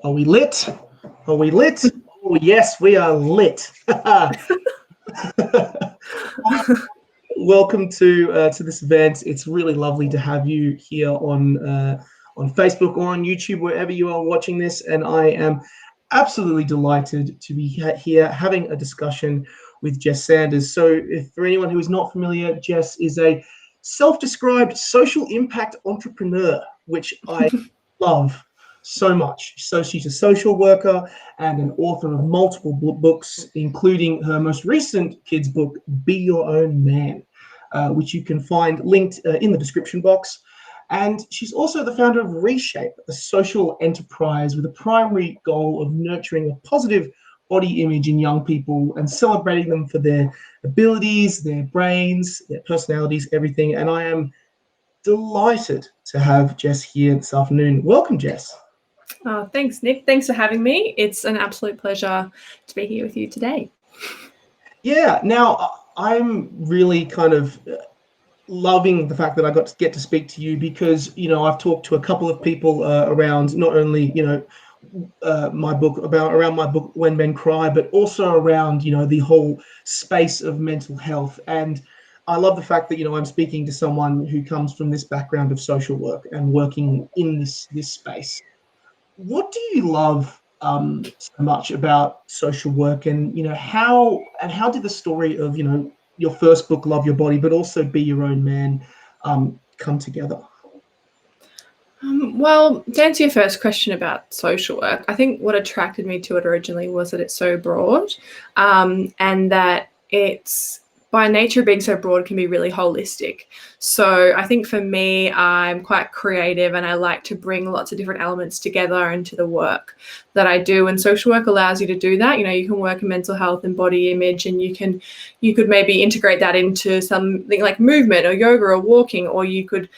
Are we lit? Are we lit? Oh, yes, we are lit. Welcome to this event. It's really lovely to have you here on Facebook or on YouTube, wherever you are watching this. And I am absolutely delighted to be here having a discussion with Jess Sanders. So, for anyone who is not familiar, Jess is a self-described social impact entrepreneur, which I love so much. So she's a social worker and an author of multiple books, including her most recent kids book, Be Your Own Man, which you can find linked in the description box. And she's also the founder of Reshape, a social enterprise with a primary goal of nurturing a positive body image in young people and celebrating them for their abilities, their brains, their personalities, everything. And I am delighted to have Jess here this afternoon. Welcome, Jess. Oh, thanks, Nick. Thanks for having me. It's an absolute pleasure to be here with you today. Yeah, now I'm really kind of loving the fact that I got to get to speak to you because, I've talked to a couple of people around not only, my book around my book, When Men Cry, but also around, the whole space of mental health. And I love the fact that, I'm speaking to someone who comes from this background of social work and working in this space. What do you love so much about social work, and how did the story of your first book, Love Your Body, but also Be Your Own Man, come together? Well, to answer your first question about social work, I think what attracted me to it originally was that it's so broad, and that it's, by nature being so broad, can be really holistic. So I think for me, I'm quite creative and I like to bring lots of different elements together into the work that I do. And social work allows you to do that. You can work in mental health and body image, and you could maybe integrate that into something like movement or yoga or walking, or you could,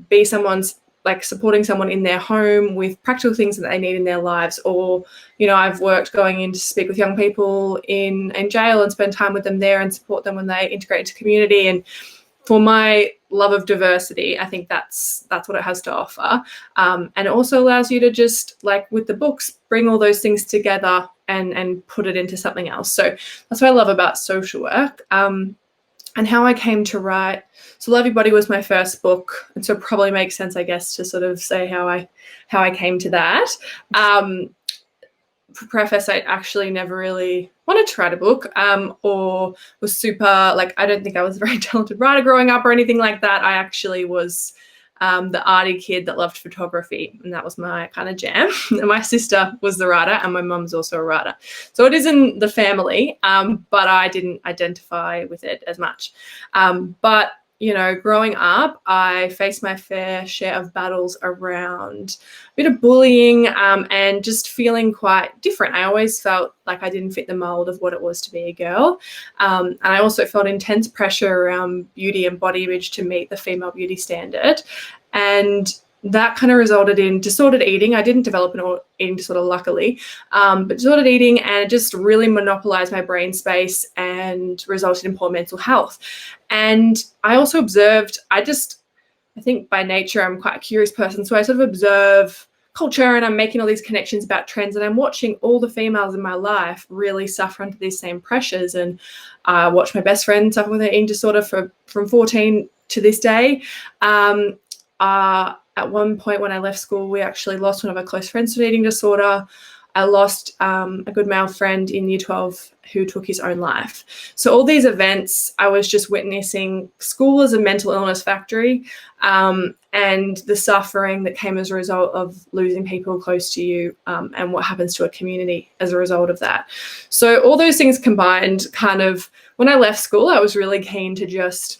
be someone's supporting someone in their home with practical things that they need in their lives. Or, I've worked going in to speak with young people in jail and spend time with them there and support them when they integrate into community. And for my love of diversity, I think that's what it has to offer. And it also allows you to just, with the books, bring all those things together and put it into something else. So that's what I love about social work. And how I came to write. So Love Your Body was my first book, and so it probably makes sense, I guess, to sort of say how I came to that. Preface, I actually never really wanted to write a book, or was super, I don't think I was a very talented writer growing up or anything like that. I actually was the arty kid that loved photography, and that was my kind of jam. And my sister was the writer, and my mum's also a writer. So it is in the family, but I didn't identify with it as much. But growing up, I faced my fair share of battles around a bit of bullying, and just feeling quite different. I always felt like I didn't fit the mold of what it was to be a girl. And I also felt intense pressure around beauty and body image to meet the female beauty standard. And that kind of resulted in disordered eating. I didn't develop an eating disorder, luckily, but disordered eating, and it just really monopolized my brain space and resulted in poor mental health. And I also observed, I think by nature I'm quite a curious person, so I sort of observe culture and I'm making all these connections about trends, and I'm watching all the females in my life really suffer under these same pressures. And I watched my best friend suffer with an eating disorder from 14 to this day. At one point when I left school, we actually lost one of our close friends to an eating disorder. I lost a good male friend in year 12 who took his own life. So all these events, I was just witnessing school as a mental illness factory, and the suffering that came as a result of losing people close to you, and what happens to a community as a result of that. So all those things combined, kind of, when I left school, I was really keen to just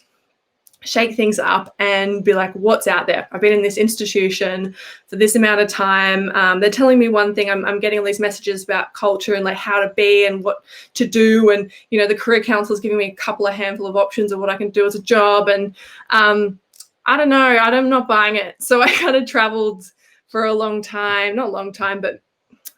shake things up and be like, what's out there? I've been in this institution for this amount of time. They're telling me one thing. I'm getting all these messages about culture and how to be and what to do. And, the career counselor's giving me a handful of options of what I can do as a job. And I don't know, I'm not buying it. So I kind of traveled for a long time, not a long time, but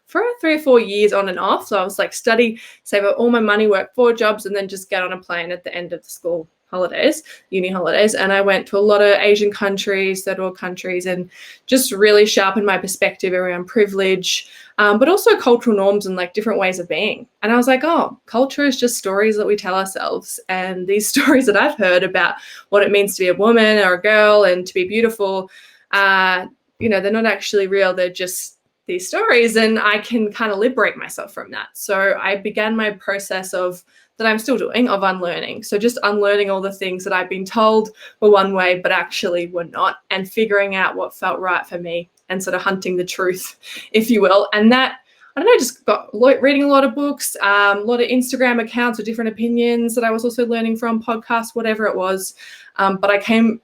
for 3 or 4 years on and off. So I was study, save up all my money, work 4 jobs, and then just get on a plane at the end of the school holidays, uni holidays, and I went to a lot of Asian countries, third world countries, and just really sharpened my perspective around privilege, but also cultural norms and like different ways of being. And I was like, oh, culture is just stories that we tell ourselves. And these stories that I've heard about what it means to be a woman or a girl and to be beautiful, they're not actually real. They're just these stories, and I can kind of liberate myself from that. So I began my process that I'm still doing of unlearning. So just unlearning all the things that I've been told were one way, but actually were not, and figuring out what felt right for me and sort of hunting the truth, if you will. And that, I don't know, just got reading a lot of books, a lot of Instagram accounts with different opinions that I was also learning from, podcasts, whatever it was. But I kind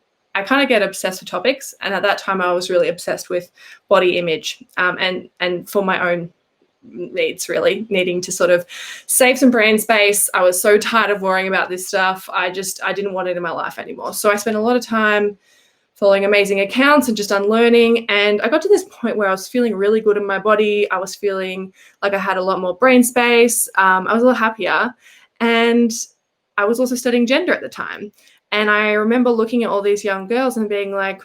of get obsessed with topics. And at that time I was really obsessed with body image, and for my own needs, really needing to sort of save some brain space. I was so tired of worrying about this stuff. I didn't want it in my life anymore. So I spent a lot of time following amazing accounts and just unlearning. And I got to this point where I was feeling really good in my body. I was feeling like I had a lot more brain space. I was a lot happier. And I was also studying gender at the time. And I remember looking at all these young girls and being like,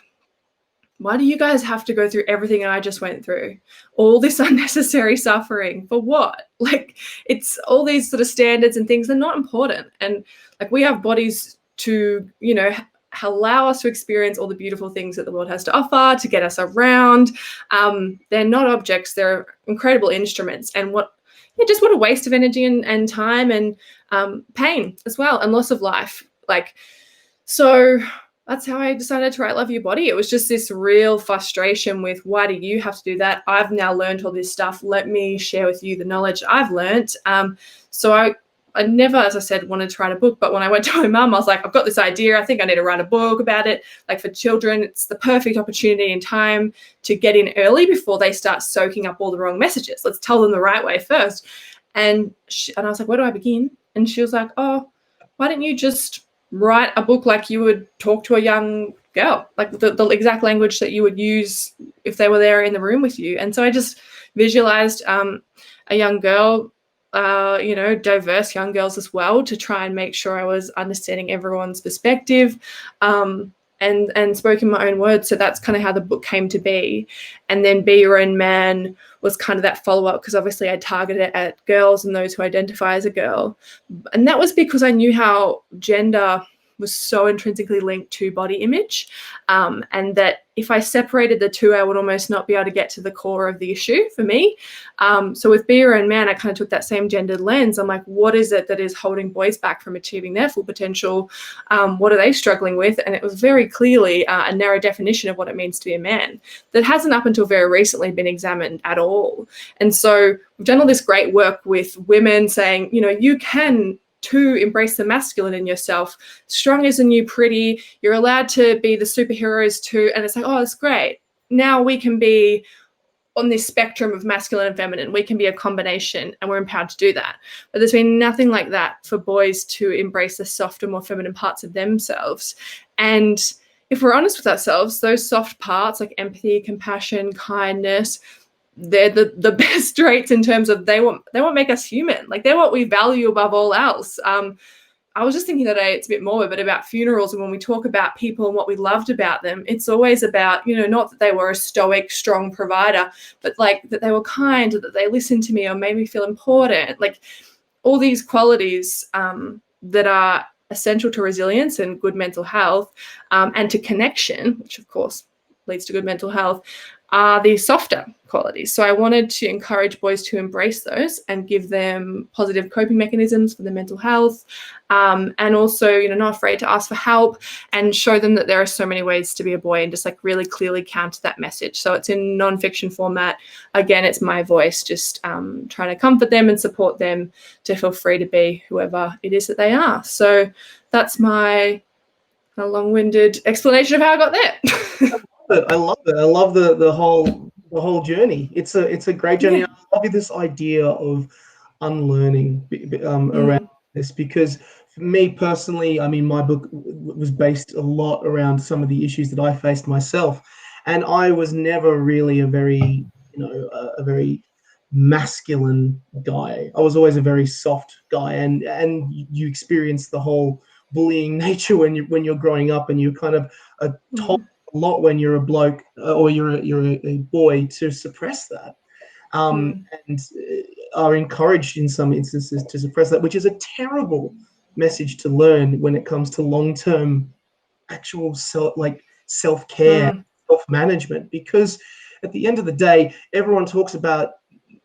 why do you guys have to go through everything I just went through? All this unnecessary suffering for what? Like, it's all these sort of standards and things. They're not important. And like, we have bodies to, allow us to experience all the beautiful things that the world has to offer, to get us around. They're not objects. They're incredible instruments. And what a waste of energy and time and pain as well, and loss of life. So that's how I decided to write Love Your Body. It was just this real frustration with, why do you have to do that? I've now learned all this stuff. Let me share with you the knowledge I've learned. So I never, as I said, wanted to write a book. But when I went to my mum, I was like, I've got this idea. I think I need to write a book about it. Like, for children, it's the perfect opportunity and time to get in early before they start soaking up all the wrong messages. Let's tell them the right way first. And I was like, where do I begin? And she was like, oh, why don't you just write a book like you would talk to a young girl, like the exact language that you would use if they were there in the room with you. And so I just visualized a young girl, diverse young girls as well, to try and make sure I was understanding everyone's perspective, and spoke in my own words. So that's kind of how the book came to be. And then Be Your Own Man was kind of that follow-up, because obviously I targeted it at girls and those who identify as a girl. And that was because I knew how gender was so intrinsically linked to body image, and that if I separated the two, I would almost not be able to get to the core of the issue for me. So with Be Your Own Man, I kind of took that same gendered lens. I'm like, what is it that is holding boys back from achieving their full potential? What are they struggling with? And it was very clearly a narrow definition of what it means to be a man that hasn't up until very recently been examined at all. And so we've done all this great work with women saying, you can to embrace the masculine in yourself. Strong isn't you, pretty. You're allowed to be the superheroes too. And it's like, oh, that's great. Now we can be on this spectrum of masculine and feminine. We can be a combination, and we're empowered to do that. But there's been nothing like that for boys to embrace the softer, more feminine parts of themselves. And if we're honest with ourselves, those soft parts like empathy, compassion, kindness, they're the best traits in terms of they won't make us human. Like, they're what we value above all else. I was just thinking today, it's a bit morbid, but about funerals, and when we talk about people and what we loved about them, it's always about, not that they were a stoic, strong provider, but like that they were kind, that they listened to me or made me feel important. Like, all these qualities that are essential to resilience and good mental health, and to connection, which of course leads to good mental health, are the softer qualities. So I wanted to encourage boys to embrace those and give them positive coping mechanisms for their mental health, and also, not afraid to ask for help, and show them that there are so many ways to be a boy, and just like really clearly counter that message. So it's in non-fiction format. Again, it's my voice, just trying to comfort them and support them to feel free to be whoever it is that they are. So that's my long-winded explanation of how I got there. I love it. I love the whole journey. It's a great journey. I love this idea of unlearning around this, because for me personally, I mean, my book was based a lot around some of the issues that I faced myself, and I was never really a very masculine guy. I was always a very soft guy, and you experience the whole bullying nature when you're growing up, and you kind of are told a lot when you're a bloke or you're a boy to suppress that, and are encouraged in some instances to suppress that, which is a terrible message to learn when it comes to long-term actual self-care, self-management, because at the end of the day, everyone talks about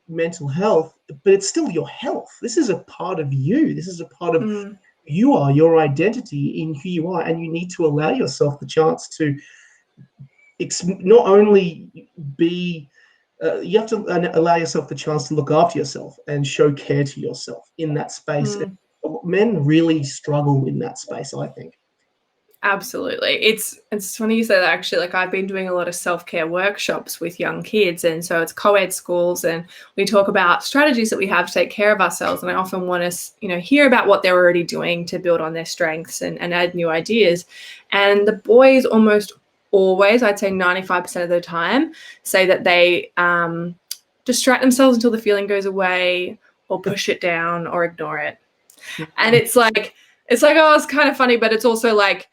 mental health, but it's still your health. This is a part of you. This is a part of who you are, your identity in who you are, and you need to allow yourself the chance to not only be you have to allow yourself the chance to look after yourself and show care to yourself in that space. Men really struggle in that space, I think. Absolutely. It's funny you say that, actually. Like, I've been doing a lot of self-care workshops with young kids, and so it's co-ed schools, and we talk about strategies that we have to take care of ourselves, and I often want to hear about what they're already doing to build on their strengths and add new ideas. And the boys almost always, I'd say 95% of the time, say that they distract themselves until the feeling goes away, or push it down, or ignore it. And it's like, oh, it's kind of funny, but it's also like,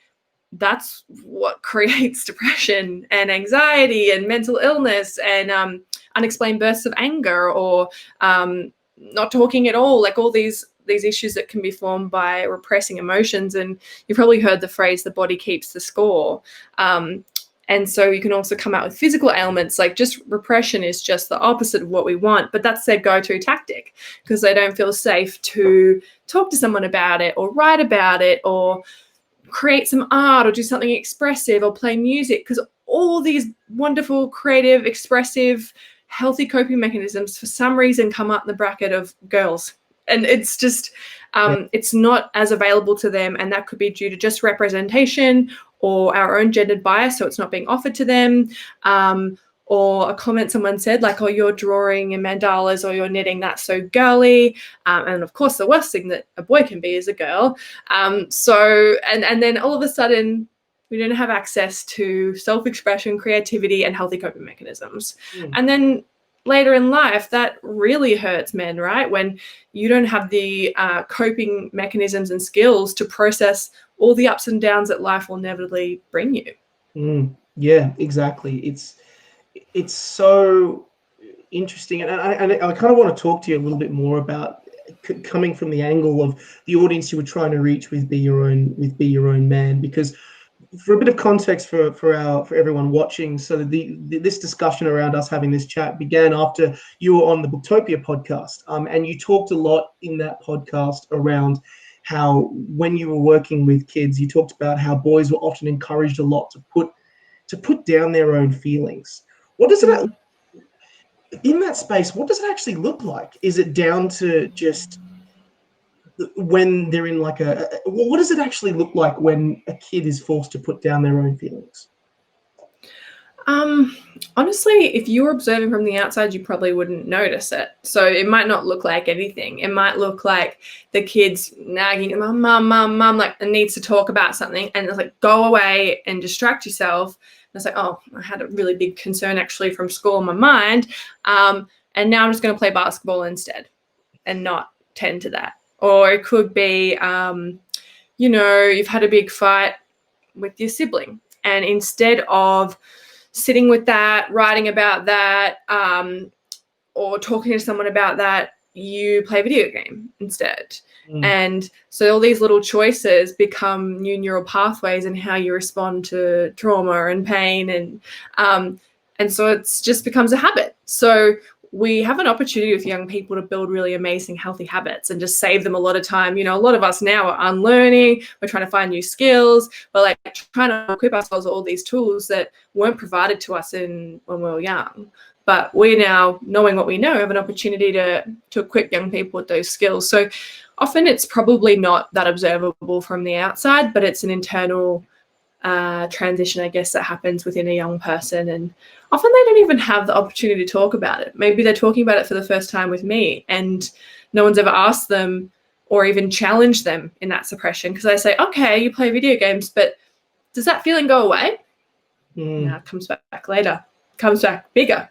that's what creates depression and anxiety and mental illness and unexplained bursts of anger, or not talking at all, like all these issues that can be formed by repressing emotions. And you've probably heard the phrase, the body keeps the score. And so you can also come out with physical ailments, like just repression is just the opposite of what we want, but that's their go-to tactic because they don't feel safe to talk to someone about it or write about it or create some art or do something expressive or play music, because all these wonderful, creative, expressive, healthy coping mechanisms for some reason come up in the bracket of girls. And it's just, it's not as available to them. And that could be due to just representation or our own gendered bias, so it's not being offered to them. Or a comment someone said, like, oh, you're drawing in mandalas or you're knitting, that's so girly. And of course, the worst thing that a boy can be is a girl. And then all of a sudden, we don't have access to self-expression, creativity, and healthy coping mechanisms. And then later in life, that really hurts men, right? When you don't have the coping mechanisms and skills to process all the ups and downs that life will inevitably bring you. Yeah, exactly. It's so interesting, and I kind of want to talk to you a little bit more about coming from the angle of the audience you were trying to reach with Be Your Own Man, because for a bit of context for everyone watching, so this discussion around us having this chat began after you were on the Booktopia podcast, and you talked a lot in that podcast around how when you were working with kids, you talked about how boys were often encouraged a lot to put down their own feelings. What does it in that space? What does it actually look like? Is it down to just when they're in like what does it actually look like when a kid is forced to put down their own feelings? Honestly, if you were observing from the outside, you probably wouldn't notice it. So it might not look like anything. It might look like the kid's nagging, mum, like, and needs to talk about something, and it's like, go away and distract yourself. And it's like, oh, I had a really big concern actually from school in my mind, and now I'm just going to play basketball instead and not tend to that. Or it could be, you've had a big fight with your sibling, and instead of sitting with that, writing about that, or talking to someone about that, you play a video game instead. And so all these little choices become new neural pathways in how you respond to trauma and pain. And so it's just becomes a habit. So we have an opportunity with young people to build really amazing, healthy habits and just save them a lot of time. A lot of us now are unlearning. We're trying to find new skills. We're like trying to equip ourselves with all these tools that weren't provided to us when we were young. But we now, knowing what we know, have an opportunity to equip young people with those skills. So often it's probably not that observable from the outside, but it's an internal transition, I guess, that happens within a young person. And often they don't even have the opportunity to talk about it. Maybe they're talking about it for the first time with me, and no one's ever asked them or even challenged them in that suppression, because I say, okay, you play video games, but does that feeling go away? No, it comes back later. Comes back bigger.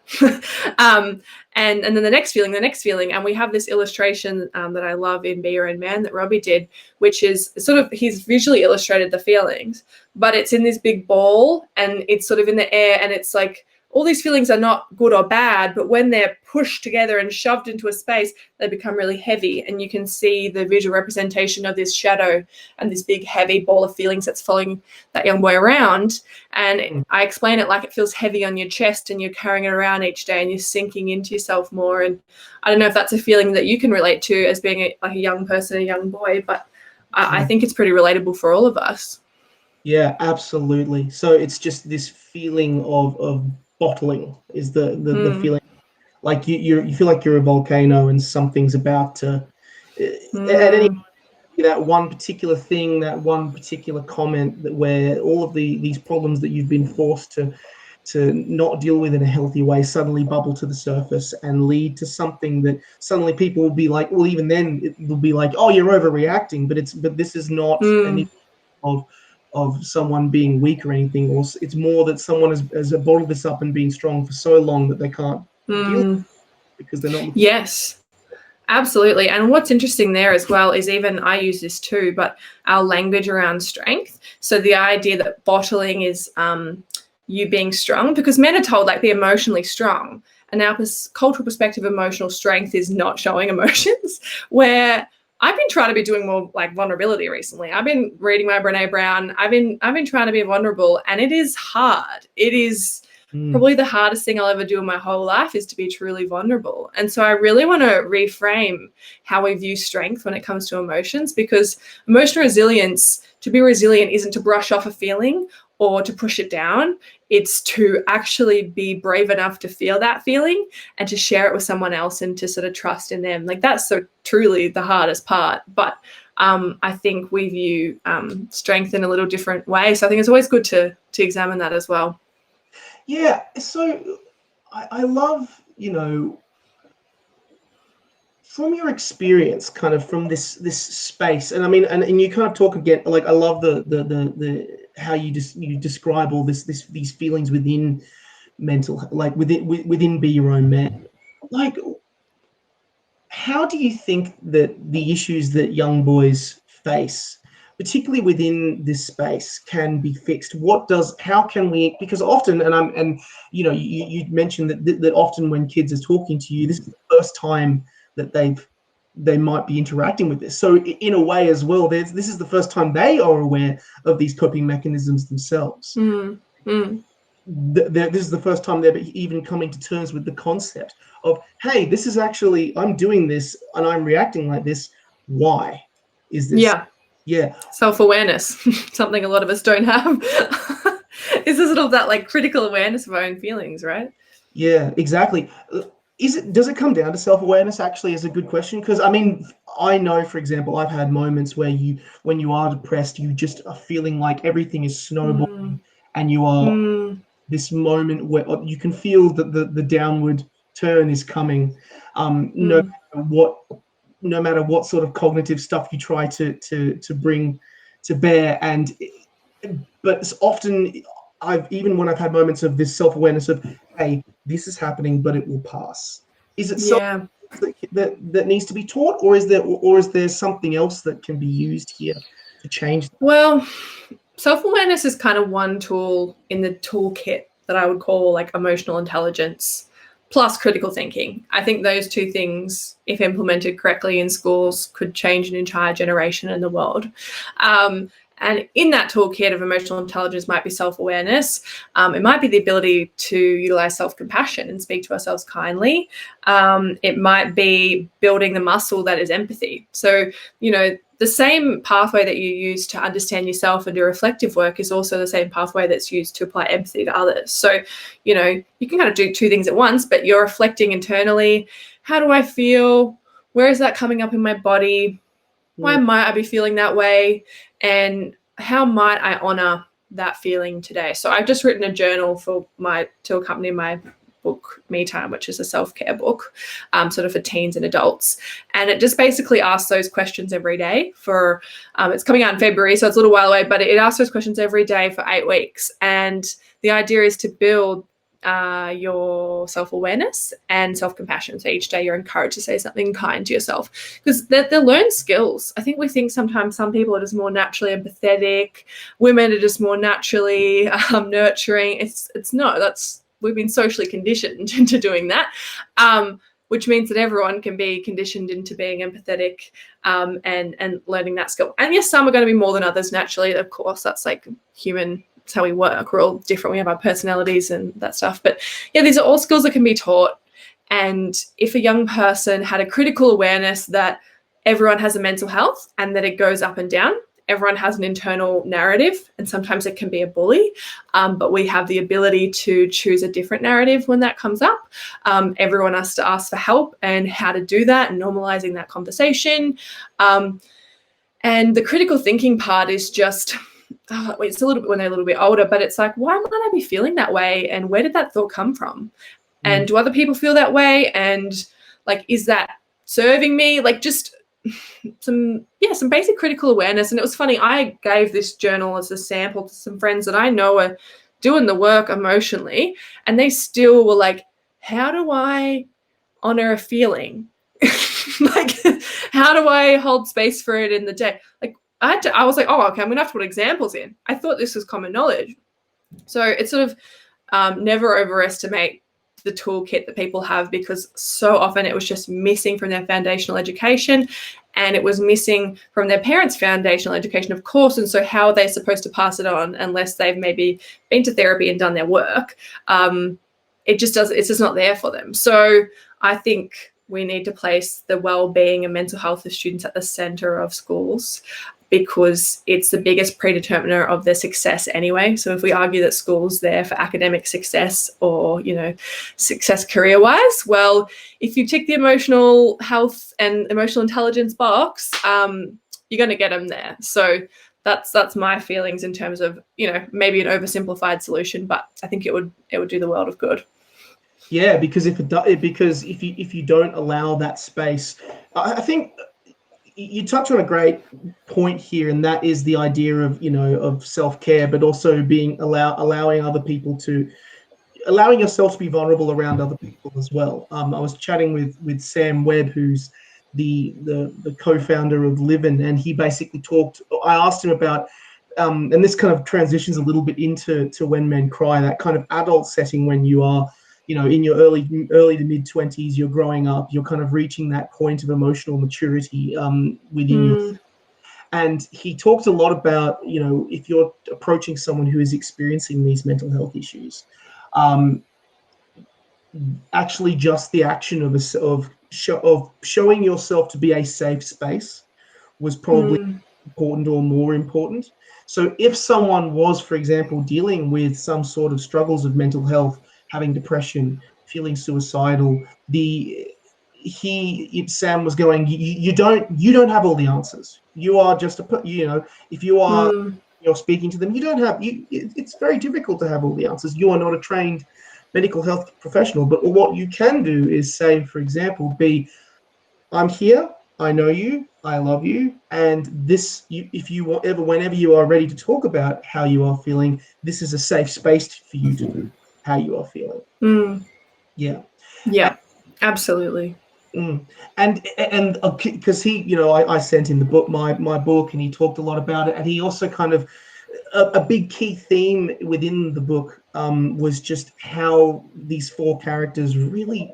and then the next feeling. And we have this illustration that I love in Be Your Own Man that Robbie did, which is sort of, he's visually illustrated the feelings, but it's in this big ball and it's sort of in the air, and it's like all these feelings are not good or bad, but when they're pushed together and shoved into a space, they become really heavy. And you can see the visual representation of this shadow and this big heavy ball of feelings that's following that young boy around. And I explain it like it feels heavy on your chest and you're carrying it around each day and you're sinking into yourself more. And I don't know if that's a feeling that you can relate to as being like a young person, a young boy, but I think it's pretty relatable for all of us. Yeah, absolutely. So it's just this feeling of bottling is the feeling, like you feel like you're a volcano and something's about to at any, that one particular thing, that one particular comment, that where all of these problems that you've been forced to not deal with in a healthy way suddenly bubble to the surface and lead to something that suddenly people will be like, well, even then it will be like, oh, you're overreacting, but this is not an issue of someone being weak or anything, or it's more that someone has bottled this up and been strong for so long that they can't deal with it because they're not looking. Yes, absolutely. And what's interesting there as well is, even I use this too, but our language around strength. So the idea that bottling is you being strong, because men are told like be emotionally strong, and our cultural perspective of emotional strength is not showing emotions, where I've been trying to be doing more like vulnerability recently. I've been reading my Brene Brown. I've been trying to be vulnerable, and it is hard. It is probably the hardest thing I'll ever do in my whole life, is to be truly vulnerable. And so I really want to reframe how we view strength when it comes to emotions, because emotional resilience, to be resilient, isn't to brush off a feeling or to push it down. It's to actually be brave enough to feel that feeling and to share it with someone else and to sort of trust in them. Like, that's so truly the hardest part. But I think we view strength in a little different way. So I think it's always good to examine that as well. Yeah. So I love, from your experience, kind of from this space, and I mean, and you kind of talk again, like I love the how you describe all these feelings within mental, like within Be Your Own Man. Like, how do you think that the issues that young boys face, particularly within this space, can be fixed? How can we, because often, you mentioned that often when kids are talking to you, this is the first time that they might be interacting with this. So in a way as well, this is the first time they are aware of these coping mechanisms themselves. This is the first time they're even coming to terms with the concept of, hey, this is actually, I'm doing this and I'm reacting like this. Why is this? Yeah. Self-awareness, something a lot of us don't have. Is this sort of that like critical awareness of our own feelings, right? Yeah, exactly. Does it come down to self-awareness, actually, is a good question? Because I mean, I know, for example, I've had moments where when you are depressed, you just are feeling like everything is snowballing, and you are this moment where you can feel that the downward turn is coming. No matter what sort of cognitive stuff you try to bring to bear, but it's often, when I've had moments of this self-awareness of, hey, this is happening, but it will pass. Is it something that needs to be taught, or is there something else that can be used here to change that? Well, self-awareness is kind of one tool in the toolkit that I would call like emotional intelligence plus critical thinking. I think those two things, if implemented correctly in schools, could change an entire generation in the world. And in that toolkit of emotional intelligence might be self-awareness. It might be the ability to utilize self-compassion and speak to ourselves kindly. It might be building the muscle that is empathy. So, the same pathway that you use to understand yourself and do reflective work is also the same pathway that's used to apply empathy to others. So, you can kind of do two things at once, but you're reflecting internally. How do I feel? Where is that coming up in my body? Why might I be feeling that way? And how might I honor that feeling today? So I've just written a journal to accompany my book, Me Time, which is a self-care book, sort of for teens and adults. And it just basically asks those questions every day for, it's coming out in February, so it's a little while away, but it asks those questions every day for 8 weeks. And the idea is to build your self-awareness and self-compassion. So each day you're encouraged to say something kind to yourself, because they're learned skills. I think we think sometimes some people are just more naturally empathetic, women are just more naturally nurturing. It's not. We've been socially conditioned into doing that, which means that everyone can be conditioned into being empathetic and learning that skill. And yes, some are going to be more than others naturally. Of course, that's like human. It's how we work. We're all different. We have our personalities and that stuff. But yeah, these are all skills that can be taught. And if a young person had a critical awareness that everyone has a mental health and that it goes up and down, everyone has an internal narrative, and sometimes it can be a bully, but we have the ability to choose a different narrative when that comes up. Everyone has to ask for help and how to do that, and normalizing that conversation. And the critical thinking part is just, it's a little bit when they're a little bit older, but it's like, why might I be feeling that way? And where did that thought come from? And do other people feel that way? And like, is that serving me? Like, just some basic critical awareness. And it was funny, I gave this journal as a sample to some friends that I know are doing the work emotionally, and they still were like, how do I honor a feeling? Like, how do I hold space for it in the day? Like, I was like, oh, okay, I'm gonna have to put examples in. I thought this was common knowledge. So it's sort of never overestimate the toolkit that people have, because so often it was just missing from their foundational education, and it was missing from their parents' foundational education, of course. And so how are they supposed to pass it on unless they've maybe been to therapy and done their work? It's just not there for them. So I think we need to place the well-being and mental health of students at the center of schools, because it's the biggest predeterminer of their success anyway. So if we argue that school's there for academic success or, success career-wise, well, if you tick the emotional health and emotional intelligence box, you're going to get them there. So that's my feelings in terms of, maybe an oversimplified solution, but I think it would do the world of good. Yeah, because if you don't allow that space, I think you touch on a great point here, and that is the idea of of self-care, but also allowing yourself to be vulnerable around other people as well. I was chatting with Sam Webb, who's the co-founder of Lifeline, and he basically talked. I asked him about, and this kind of transitions a little bit into When Men Cry, that kind of adult setting when you are, in your early to mid 20s, you're growing up, you're kind of reaching that point of emotional maturity within yourself. And he talked a lot about, if you're approaching someone who is experiencing these mental health issues, actually just the action of showing yourself to be a safe space was probably important or more important. So if someone was, for example, dealing with some sort of struggles of mental health, having depression, feeling suicidal, Sam was going, you don't have all the answers. You are just if you are you're speaking to them, you don't have it's very difficult to have all the answers. You are not a trained medical health professional, but what you can do is say, for example, I'm here, I know you, I love you, and whenever you are ready to talk about how you are feeling, this is a safe space for you to do how you are feeling. Yeah, absolutely. And because I sent him the book, my book, and he talked a lot about it, and he also kind of a big key theme within the book was just how these four characters really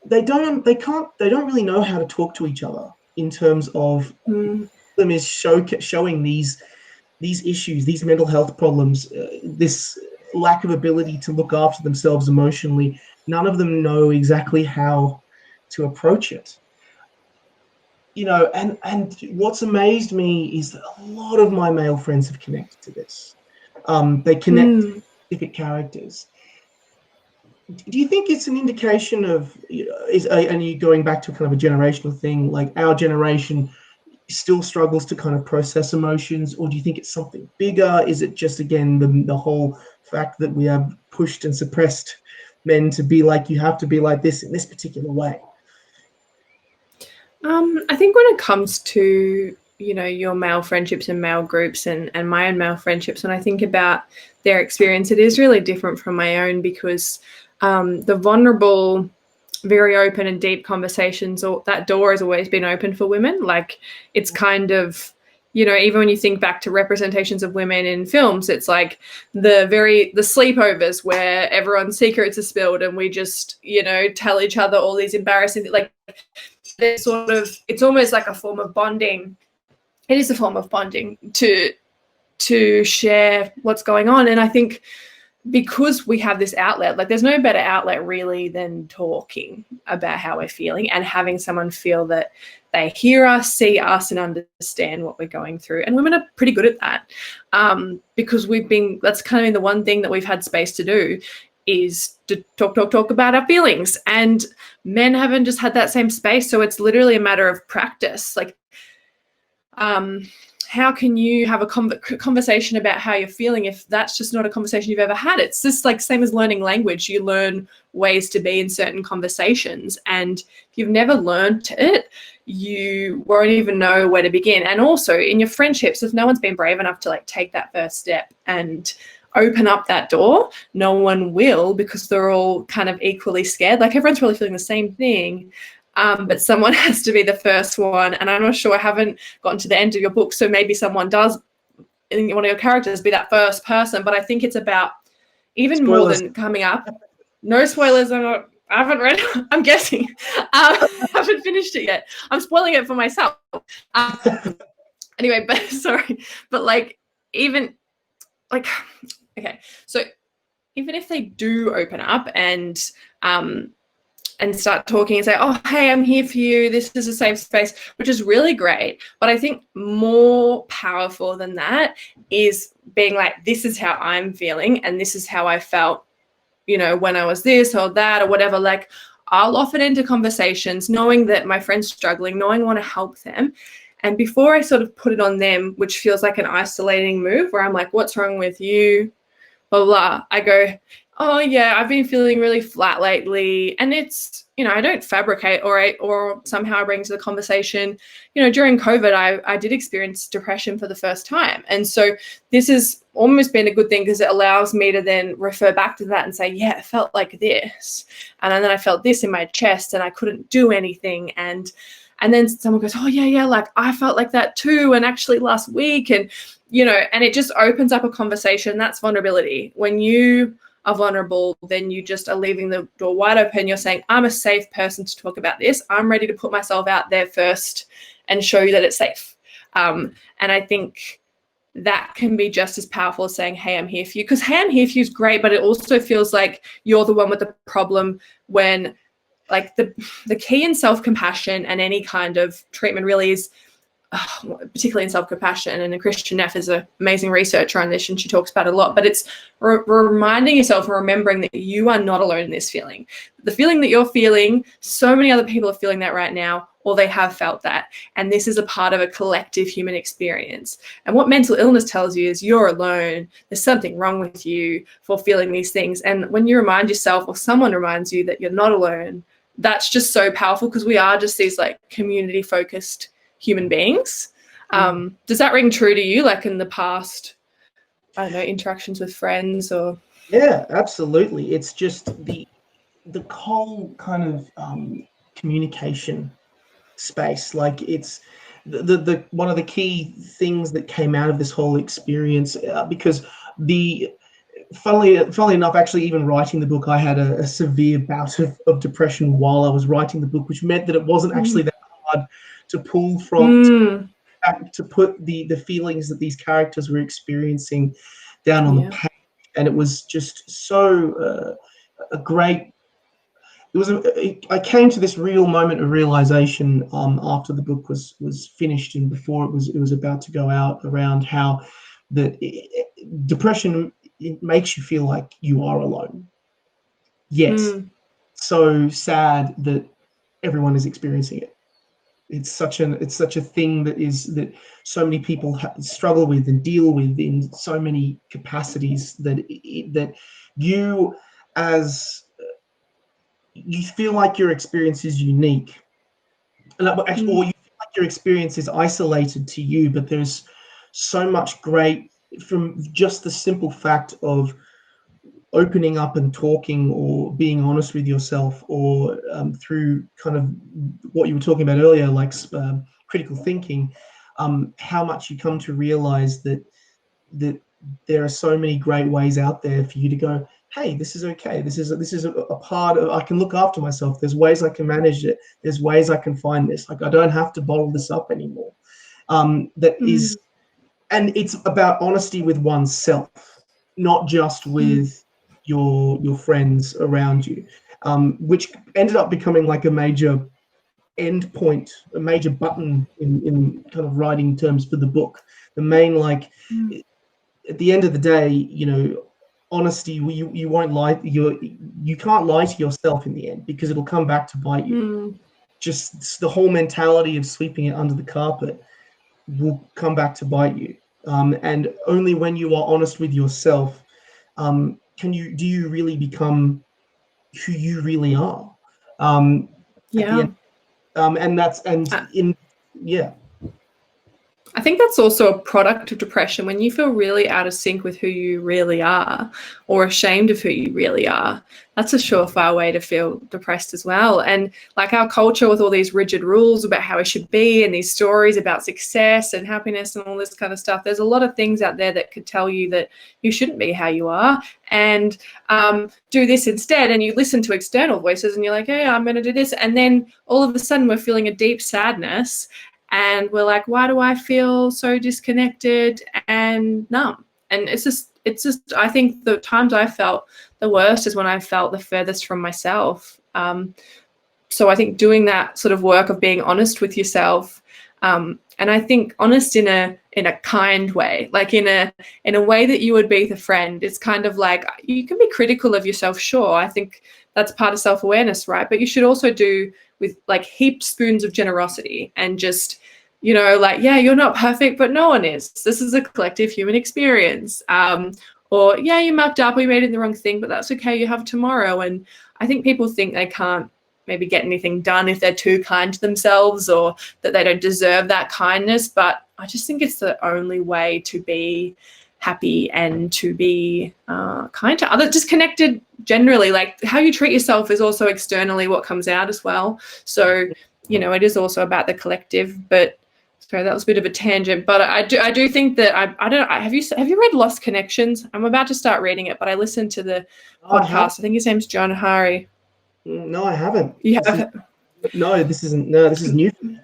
they don't really know how to talk to each other, in terms of them is showing these issues, these mental health problems, this lack of ability to look after themselves emotionally. None of them know exactly how to approach it. And what's amazed me is that a lot of my male friends have connected to this. They connect to specific characters. Do you think it's an indication of, and you going back to kind of a generational thing, like our generation still struggles to kind of process emotions, or do you think it's something bigger? Is it just, again, the whole fact that we have pushed and suppressed men to be like, you have to be like this in this particular way? I think when it comes to you know, your male friendships and male groups and my own male friendships, when I think about their experience, it is really different from my own, because the vulnerable, very open and deep conversations, or that door has always been open for women. Like, it's kind of, you know, even when you think back to representations of women in films, it's like the sleepovers where everyone's secrets are spilled and we just, you know, tell each other all these embarrassing, like, there's sort of, it's almost like a form of bonding. It is a form of bonding to share what's going on. And I think because we have this outlet, like, there's no better outlet really than talking about how we're feeling and having someone feel that they hear us, see us, and understand what we're going through. And women are pretty good at that, because that's kind of been the one thing that we've had space to do, is to talk about our feelings. And men haven't just had that same space. So it's literally a matter of practice. Like, how can you have a conversation about how you're feeling if that's just not a conversation you've ever had? It's just like same as learning language. You learn ways to be in certain conversations, and if you've never learned it, you won't even know where to begin. And also in your friendships, if no one's been brave enough to like take that first step and open up that door, no one will, because they're all kind of equally scared. Like, everyone's really feeling the same thing. But someone has to be the first one. And I'm not sure, I haven't gotten to the end of your book, so maybe someone does, in one of your characters, be that first person. But I think it's about even spoilers. More than coming up. No spoilers. I haven't read it. I'm guessing. I haven't finished it yet. I'm spoiling it for myself. Anyway, but sorry. But like, even like, okay. So even if they do open up and start talking and say, oh, hey, I'm here for you, this is a safe space, which is really great. But I think more powerful than that is being like, this is how I'm feeling and this is how I felt, you know, when I was this or that or whatever. Like, I'll often enter conversations knowing that my friend's struggling, knowing I want to help them. And before I sort of put it on them, which feels like an isolating move where I'm like, what's wrong with you? Blah, blah, I go, oh yeah, I've been feeling really flat lately. And it's, you know, I don't fabricate or somehow I bring to the conversation, you know, during COVID, I did experience depression for the first time. And so this has almost been a good thing because it allows me to then refer back to that and say, yeah, it felt like this. And then I felt this in my chest and I couldn't do anything. And then someone goes, oh yeah, like I felt like that too. And actually last week, and, you know, and it just opens up a conversation. That's vulnerability. When you are vulnerable, then you just are leaving the door wide open. You're saying, I'm a safe person to talk about this. I'm ready to put myself out there first and show you that it's safe. And I think that can be just as powerful as saying, hey, I'm here for you. Because hey, I'm here for you is great, but it also feels like you're the one with the problem when, like, the key in self-compassion and any kind of treatment really is, particularly in self-compassion, and Christian Neff is an amazing researcher on this and she talks about it a lot, but it's reminding yourself and remembering that you are not alone in this feeling. The feeling that you're feeling, so many other people are feeling that right now, or they have felt that, and this is a part of a collective human experience. And what mental illness tells you is you're alone, there's something wrong with you for feeling these things. And when you remind yourself or someone reminds you that you're not alone, that's just so powerful, because we are just these like community focused human beings. Does that ring true to you, like in the past, I don't know, interactions with friends or? Yeah, absolutely. It's just the whole kind of communication space. Like, it's the one of the key things that came out of this whole experience, because funnily enough, actually, even writing the book, I had a severe bout of depression while I was writing the book, which meant that it wasn't actually that hard to pull from, to put the feelings that these characters were experiencing down on the page. And it was just so a great. I came to this real moment of realization after the book was finished and before it was about to go out, around how depression, it makes you feel like you are alone. Yes, so sad that everyone is experiencing it. It's such a thing that so many people struggle with and deal with in so many capacities, that you feel like your experience is unique, or you feel like your experience is isolated to you, but there's so much great from just the simple fact of opening up and talking or being honest with yourself, or through kind of what you were talking about earlier, like critical thinking, how much you come to realize that there are so many great ways out there for you to go, hey, this is okay. This is a part of, I can look after myself. There's ways I can manage it. There's ways I can find this. Like, I don't have to bottle this up anymore. That is, and it's about honesty with oneself, not just with your friends around you, which ended up becoming like a major end point, a major button in kind of writing terms for the book. The main, like, at the end of the day, you know, honesty, you won't lie, you can't lie to yourself in the end, because it'll come back to bite you. Just the whole mentality of sweeping it under the carpet will come back to bite you. And only when you are honest with yourself, do you really become who you really are. At the end, and that's, and in, yeah. I think that's also a product of depression. When you feel really out of sync with who you really are, or ashamed of who you really are, that's a surefire way to feel depressed as well. And like our culture with all these rigid rules about how we should be, and these stories about success and happiness and all this kind of stuff, there's a lot of things out there that could tell you that you shouldn't be how you are, and do this instead. And you listen to external voices and you're like, hey, I'm going to do this. And then all of a sudden we're feeling a deep sadness. And we're like, why do I feel so disconnected and numb? And it's just, I think the times I felt the worst is when I felt the furthest from myself. So I think doing that sort of work of being honest with yourself, and I think honest in a kind way, like in a way that you would be with a friend. It's kind of like, you can be critical of yourself, sure. I think that's part of self-awareness, right? But you should also do with like heaped spoons of generosity, and just, you know, like, yeah, you're not perfect, but no one is. This is a collective human experience. Or, yeah, you mucked up or you made it the wrong thing, but that's okay. You have tomorrow. And I think people think they can't maybe get anything done if they're too kind to themselves, or that they don't deserve that kindness. But I just think it's the only way to be happy and to be kind to others, just connected generally. Like, how you treat yourself is also externally what comes out as well. So, you know, it is also about the collective. But sorry, that was a bit of a tangent, but I do think that I don't know. Have you read Lost Connections? I'm about to start reading it, but I listened to the podcast. I think his name's John Hari. No, I haven't. You have? This is new for me.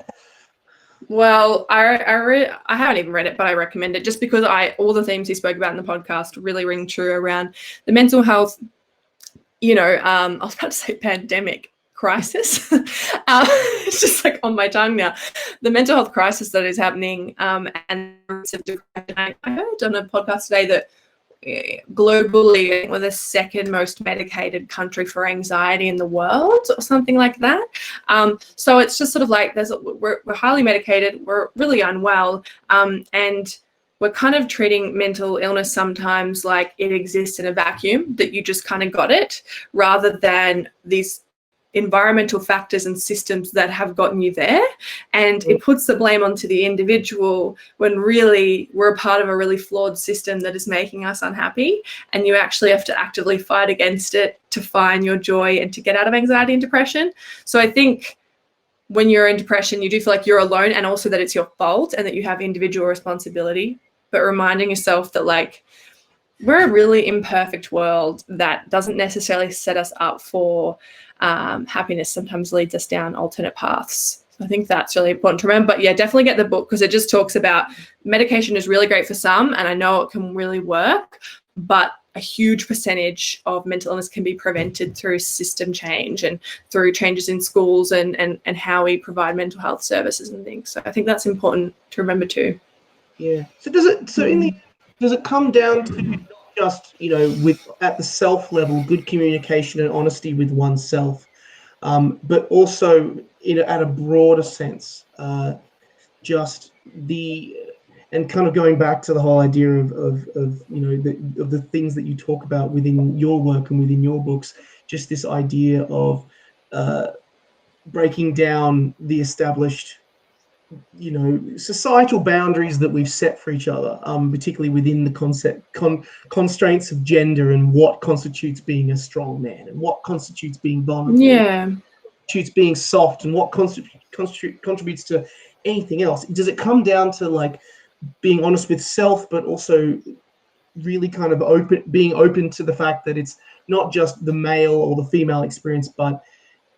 Well, I haven't even read it, but I recommend it just because all the themes he spoke about in the podcast really ring true around the mental health, you know, I was about to say pandemic crisis. It's just like on my tongue now. The mental health crisis that is happening, and I heard on a podcast today that globally we're the second most medicated country for anxiety in the world, or something like that. So it's just sort of like we're highly medicated, we're really unwell, and we're kind of treating mental illness sometimes like it exists in a vacuum, that you just kind of got it, rather than these environmental factors and systems that have gotten you there. And it puts the blame onto the individual, when really we're a part of a really flawed system that is making us unhappy, and you actually have to actively fight against it to find your joy and to get out of anxiety and depression. So I think when you're in depression, you do feel like you're alone, and also that it's your fault and that you have individual responsibility, but reminding yourself that, like, we're a really imperfect world that doesn't necessarily set us up for happiness. Sometimes leads us down alternate paths. So I think that's really important to remember. But yeah, definitely get the book, because it just talks about medication is really great for some, and I know it can really work, but a huge percentage of mental illness can be prevented through system change and through changes in schools and how we provide mental health services and things. So I think that's important to remember too. Yeah. So does it come down to not just, you know, with at the self level, good communication and honesty with oneself, but also at a broader sense, just and kind of going back to the whole idea of you know, of the things that you talk about within your work and within your books, just this idea of breaking down the established societal boundaries that we've set for each other, particularly within the constraints of gender and what constitutes being a strong man and what constitutes being vulnerable, Yeah. constitutes being soft, and what contributes to anything else. Does it come down to like being honest with self, but also really kind of being open to the fact that it's not just the male or the female experience, but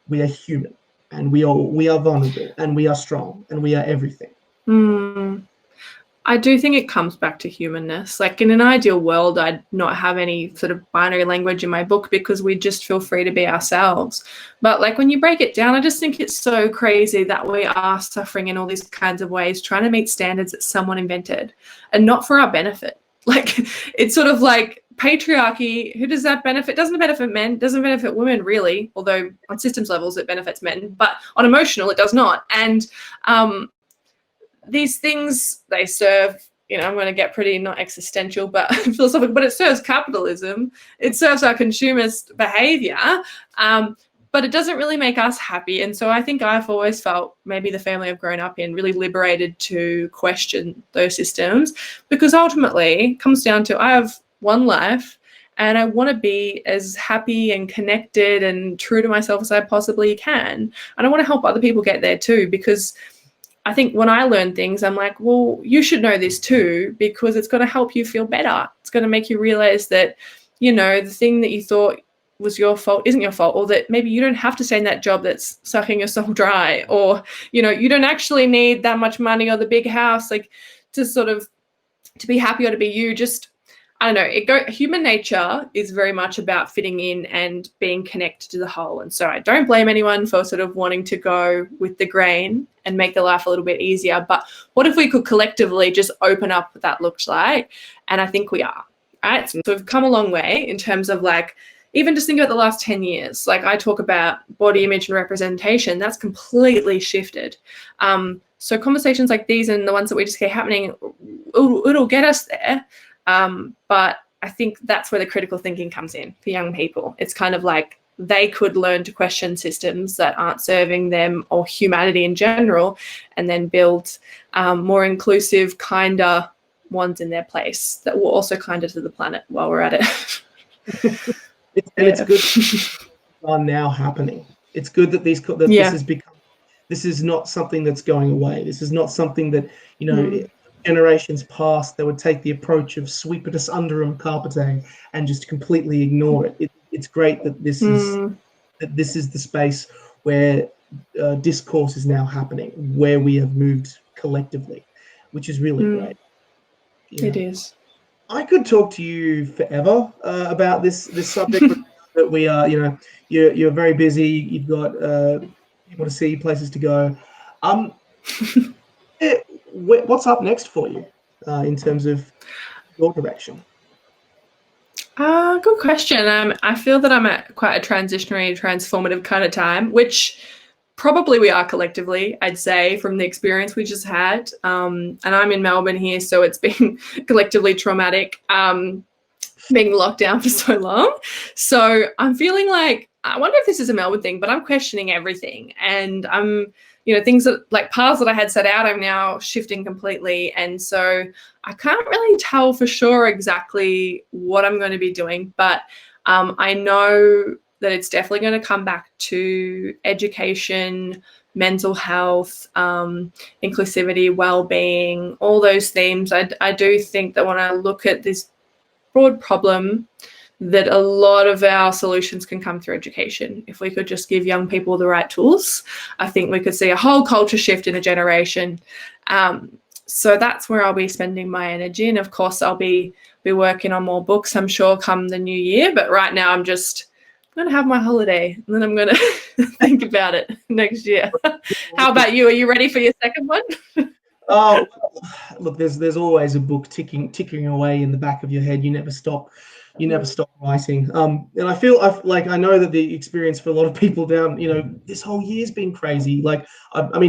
we are human, and we are vulnerable, and we are strong, and we are everything. I do think it comes back to humanness. Like in an ideal world, I'd not have any sort of binary language in my book because we just feel free to be ourselves. But like when you break it down, I just think it's so crazy that we are suffering in all these kinds of ways, trying to meet standards that someone invented and not for our benefit. Like it's sort of like patriarchy. Who does that benefit? Doesn't benefit men, doesn't benefit women really, although on systems levels it benefits men, but on emotional it does not. And these things, they serve, I'm going to get pretty not existential but philosophical, but it serves capitalism, it serves our consumerist behavior, but it doesn't really make us happy. And so I think I've always felt, maybe the family I've grown up in, really liberated to question those systems, because ultimately it comes down to, I have one life and I want to be as happy and connected and true to myself as I possibly can. And I want to help other people get there too, because I think when I learn things, I'm like, well, you should know this too, because it's going to help you feel better. It's going to make you realize that, the thing that you thought was your fault isn't your fault, or that maybe you don't have to stay in that job that's sucking your soul dry, or, you don't actually need that much money or the big house, like to be happy or to be you. Just, I don't know, human nature is very much about fitting in and being connected to the whole. And so I don't blame anyone for sort of wanting to go with the grain and make their life a little bit easier. But what if we could collectively just open up what that looks like? And I think we are, right? So we've come a long way in terms of like, even just think about the last 10 years. Like I talk about body image and representation, that's completely shifted. So conversations like these and the ones that we just keep happening, it'll get us there. But I think that's where the critical thinking comes in for young people. It's kind of like they could learn to question systems that aren't serving them or humanity in general, and then build more inclusive, kinder ones in their place that will also kinder to the planet while we're at it. It's good are now happening. It's good that this has become, this is not something that's going away. This is not something that, generations past, they would take the approach of sweep it us under carpet and just completely ignore it. It's great that this is the space where discourse is now happening, where we have moved collectively, which is really great. It is. I could talk to you forever about this subject, but we are, you're very busy. You've got people to see, places to go. What's up next for you in terms of your direction? Good question. I feel that I'm at quite a transitionary, transformative kind of time, which probably we are collectively, I'd say, from the experience we just had. And I'm in Melbourne here, so it's been collectively traumatic, being locked down for so long. So I'm feeling like, I wonder if this is a Melbourne thing, but I'm questioning everything. And I'm, things that, like paths that I had set out, I'm now shifting completely. And so I can't really tell for sure exactly what I'm going to be doing, but I know that it's definitely going to come back to education, mental health, inclusivity, well-being, all those themes. I do think that when I look at this broad problem, that a lot of our solutions can come through education. If we could just give young people the right tools, I think we could see a whole culture shift in a generation. So that's where I'll be spending my energy. And of course, I'll be working on more books, I'm sure, come the new year. But right now I'm going to have my holiday, and then I'm going to think about it next year. How about you? Are you ready for your second one? Oh, look, there's always a book ticking away in the back of your head. You never stop writing. And I know that the experience for a lot of people down, this whole year's been crazy. Like, I'm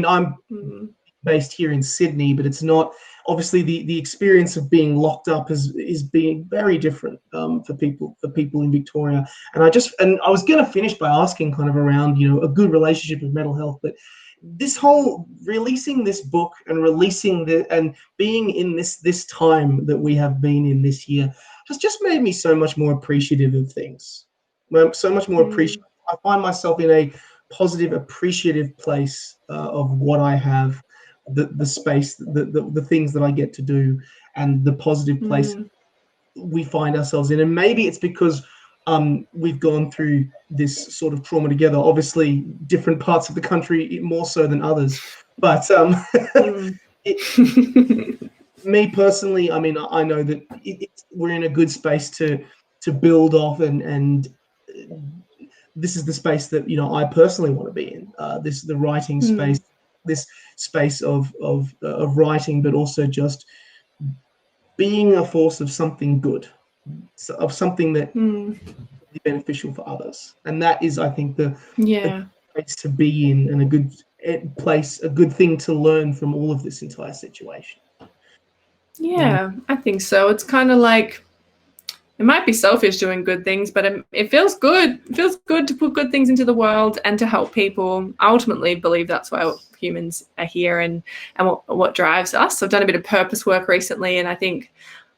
based here in Sydney, but it's not. Obviously, the experience of being locked up is being very different for people in Victoria. And I was going to finish by asking kind of around, a good relationship with mental health, but this whole releasing this book and and being in this time that we have been in this year has just made me so much more appreciative of things. So much more appreciative. I find myself in a positive, appreciative place of what I have, the space, the things that I get to do, and the positive place we find ourselves in. And maybe it's because we've gone through this sort of trauma together. Obviously, different parts of the country more so than others. But me personally, I mean, I know that we're in a good space to build off, and this is the space that I personally want to be in. The writing space, this space of writing, but also just being a force of something good, of something that is beneficial for others. And that is, I think, the place to be in, and a good place, a good thing to learn from all of this entire situation. Yeah, I think so. It's kind of like, it might be selfish doing good things, but it feels good. It feels good to put good things into the world and to help people. I ultimately believe that's why humans are here and what drives us. I've done a bit of purpose work recently, and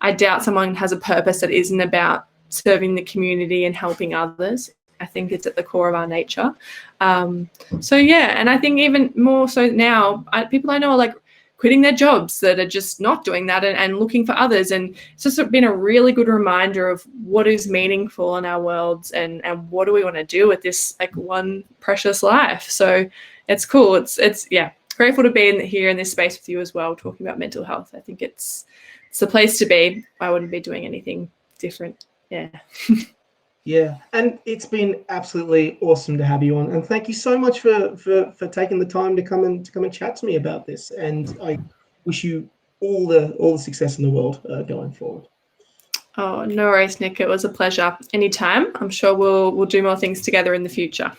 I doubt someone has a purpose that isn't about serving the community and helping others. I think it's at the core of our nature. So yeah, and I think even more so now, people I know are like quitting their jobs that are just not doing that and looking for others. And it's just been a really good reminder of what is meaningful in our worlds and what do we want to do with this like one precious life. So it's cool. It's grateful to be here in this space with you as well, talking about mental health. I think it's the place to be. I wouldn't be doing anything different. Yeah. Yeah, and it's been absolutely awesome to have you on, and thank you so much for taking the time to come and chat to me about this. And I wish you all the success in the world going forward. Oh, no worries, Nick. It was a pleasure. Anytime. I'm sure we'll do more things together in the future.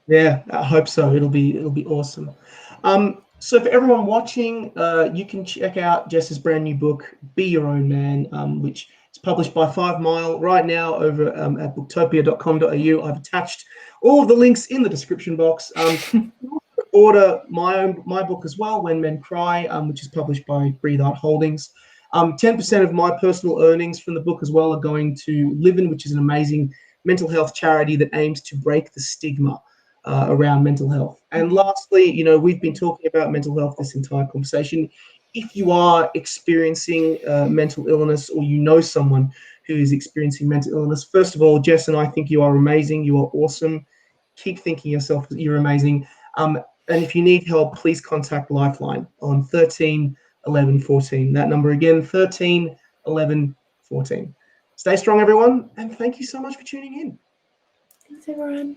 Yeah, I hope so. It'll be awesome. So for everyone watching, you can check out Jess's brand new book, Be Your Own Man, which is published by 5 Mile right now over at booktopia.com.au. I've attached all of the links in the description box. Order my book as well, When Men Cry, which is published by Breathe Art Holdings. 10% of my personal earnings from the book as well are going to Livin', which is an amazing mental health charity that aims to break the stigma around mental health. And lastly, we've been talking about mental health this entire conversation. If you are experiencing mental illness, or you know someone who is experiencing mental illness, first of all, Jess and I think you are amazing. You are awesome. Keep thinking yourself that you're amazing. And if you need help, please contact Lifeline on 13 11 14. That number again, 13 11 14. Stay strong, everyone, and thank you so much for tuning in. Thanks, everyone.